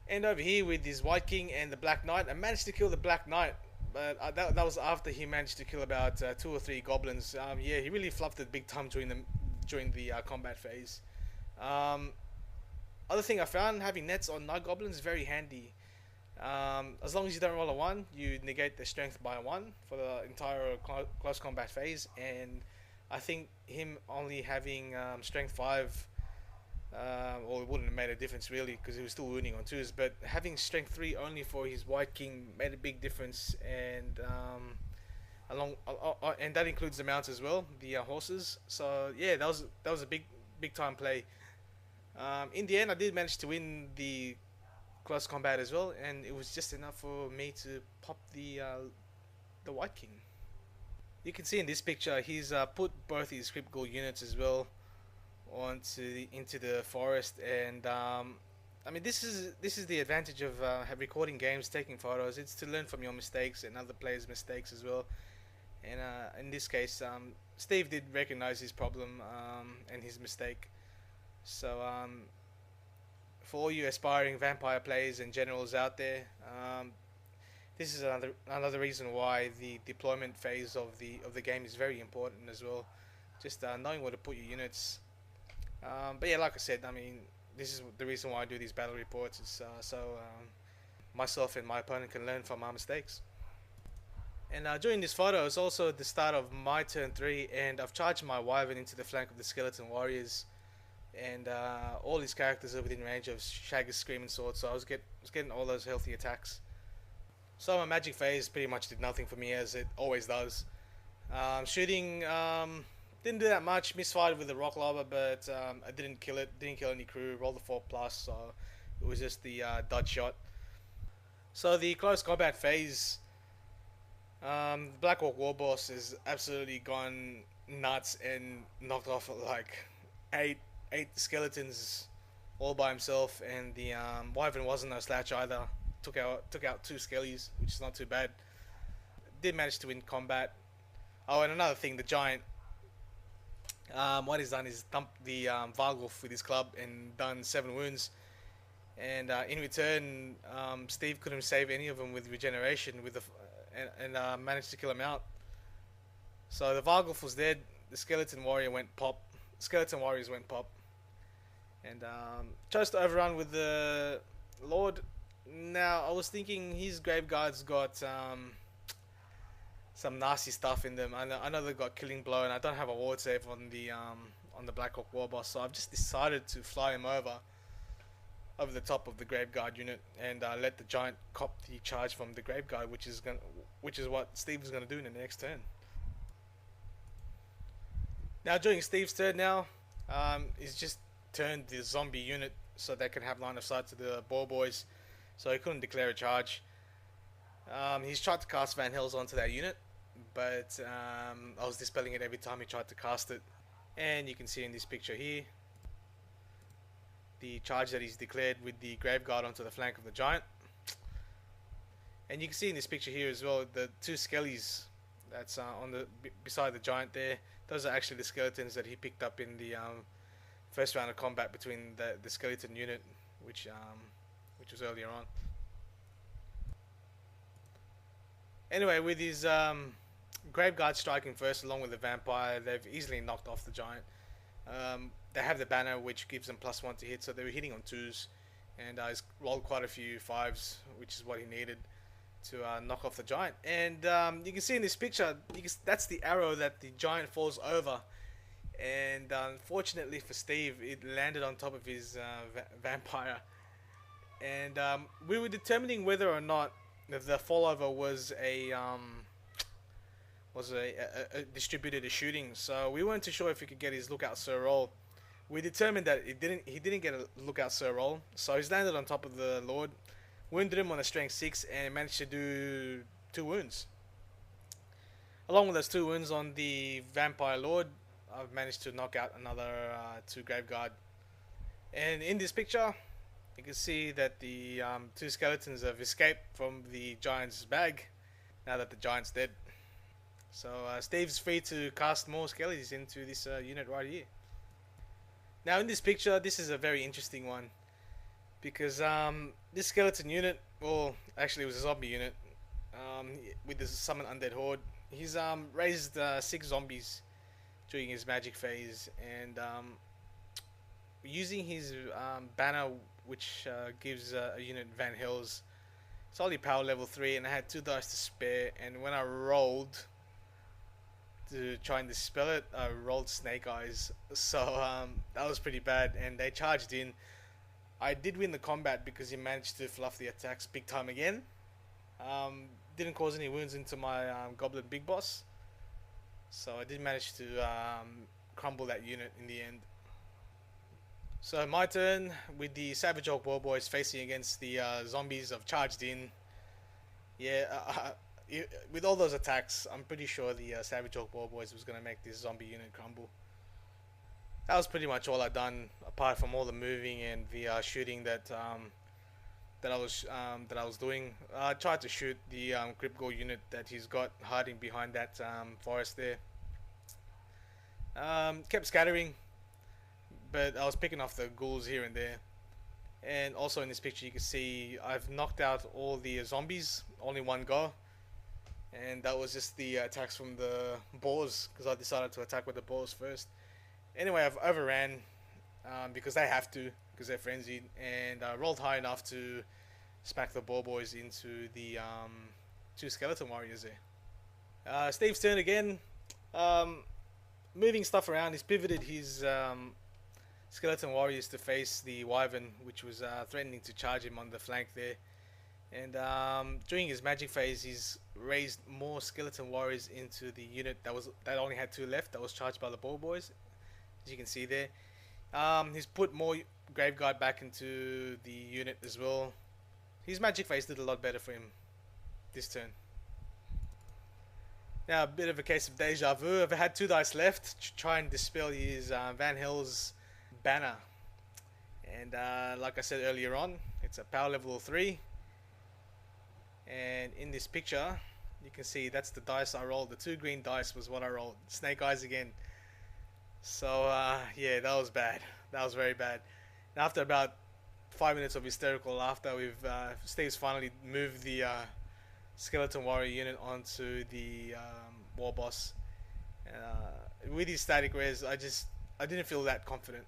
And over here with his White King and the Black Knight, I managed to kill the Black Knight, but that was after he managed to kill about two or three goblins. Yeah, he really fluffed it big time during the combat phase. Um, Other thing I found, having nets on Night Goblins is very handy. As long as you don't roll a 1, you negate their strength by 1 for the entire close combat phase. And I think him only having strength 5, well, it wouldn't have made a difference really because he was still wounding on 2s. But having strength 3 only for his White King made a big difference. And and that includes the mounts as well, the horses. So yeah, that was a big time play. In the end, I did manage to win the close combat as well, and it was just enough for me to pop the White King. You can see in this picture, he's put both his Crypt Ghoul units as well into the forest, and I mean this is the advantage of recording games, taking photos. It's to learn from your mistakes and other players' mistakes as well. And in this case, Steve did recognize his problem and his mistake. So for all you aspiring vampire players and generals out there, this is another reason why the deployment phase of the game is very important as well. Just knowing where to put your units. But yeah, like I said, I mean, this is the reason why I do these battle reports. Is so myself and my opponent can learn from our mistakes. And during this photo is also the start of my turn 3, and I've charged my Wyvern into the flank of the Skeleton Warriors, and all his characters are within range of Shaggy's Screaming Sword, so was getting all those healthy attacks. So my magic phase pretty much did nothing for me, as it always does. Shooting didn't do that much. Misfired with the rock lava, but I didn't kill it. Didn't kill any crew. Rolled a 4+, so it was just the dud shot. So the close combat phase, Black Orc War Boss has absolutely gone nuts and knocked off like eight skeletons all by himself, and the Wyvern wasn't no slouch either. Took out 2 skellies, which is not too bad. Did manage to win combat. Oh, and another thing, the giant. What he's done is dumped the Vargulf with his club and done 7 wounds. And in return, Steve couldn't save any of them with regeneration and managed to kill him out. So the Vargulf was dead. The Skeleton Warrior went pop. Skeleton Warriors went pop. And chose to overrun with the Lord. Now, I was thinking his Graveguard's got some nasty stuff in them. I know they've got Killing Blow, and I don't have a ward save on the Black Orc War Boss, so I've just decided to fly him over the top of the Graveguard unit and let the Giant cop the charge from the Graveguard, which is what Steve is gonna do in the next turn. Now, during Steve's turn, he's just turned the zombie unit so they can have line of sight to the Boar Boys, so he couldn't declare a charge. He's tried to cast Van Hells onto that unit, but I was dispelling it every time he tried to cast it. And you can see in this picture here the charge that he's declared with the Graveguard onto the flank of the Giant. And you can see in this picture here as well the 2 skellies that's beside the Giant there. Those are actually the skeletons that he picked up in the first round of combat between the skeleton unit, which was earlier on. Anyway, with his Graveguard striking first along with the Vampire, they've easily knocked off the Giant. They have the banner, which gives them +1 to hit, so they were hitting on 2s, and he's rolled quite a few 5s, which is what he needed to knock off the Giant. And you can see in this picture, that's the arrow that the Giant falls over. And unfortunately for Steve, it landed on top of his Vampire. And we were determining whether or not the fallover was a distributed shooting. So we weren't too sure if he could get his Lookout Sir roll. We determined that he didn't get a Lookout Sir roll, so he's landed on top of the Lord, wounded him on a strength 6, and managed to do 2 wounds. Along with those 2 wounds on the Vampire Lord, I've managed to knock out another 2 Graveguard. And in this picture, you can see that the 2 skeletons have escaped from the Giant's bag now that the Giant's dead. So Steve's free to cast more skellies into this unit right here. Now in this picture, this is a very interesting one. because this skeleton unit, well, actually it was a zombie unit, um, with the summon undead horde. He's raised 6 zombies during his magic phase, and using his banner, which gives a unit Van Hills. It's only power level 3, and I had 2 dice to spare. And when I rolled to try and dispel it, I rolled Snake Eyes. So that was pretty bad, and they charged in. I did win the combat because he managed to fluff the attacks big time again. Didn't cause any wounds into my Goblin Big Boss, so I did manage to crumble that unit in the end. So my turn with the Savage Orc War Boys facing against the zombies I've charged in. Yeah, with all those attacks, I'm pretty sure the Savage Orc War Boys was going to make this zombie unit crumble. That was pretty much all I done, apart from all the moving and the shooting that I was doing. I tried to shoot the Crypt Gore unit that he's got hiding behind that forest there. Kept scattering, but I was picking off the ghouls here and there. And also in this picture you can see I've knocked out all the zombies, only one go. And that was just the attacks from the boars, because I decided to attack with the boars first. Anyway, I've overran because they have to, because they're frenzied, and I rolled high enough to smack the boar boys into the 2 skeleton warriors there. Steve's turn again. Moving stuff around, he's pivoted his skeleton warriors to face the wyvern, which was threatening to charge him on the flank there. And during his magic phase, he's raised more skeleton warriors into the unit that only had 2 left, that was charged by the boar boys, as you can see there. He's put more Graveguard back into the unit as well. His magic phase did a lot better for him this turn. Now, a bit of a case of deja vu. I've had 2 dice left to try and dispel his Van Hell's banner. And like I said earlier on, it's a power level 3. And in this picture, you can see that's the dice I rolled. The 2 green dice was what I rolled. Snake Eyes again. So, yeah, that was bad. That was very bad. And after about 5 minutes of hysterical laughter, Steve's finally moved the skeleton warrior unit onto the war boss. With his static res, I didn't feel that confident.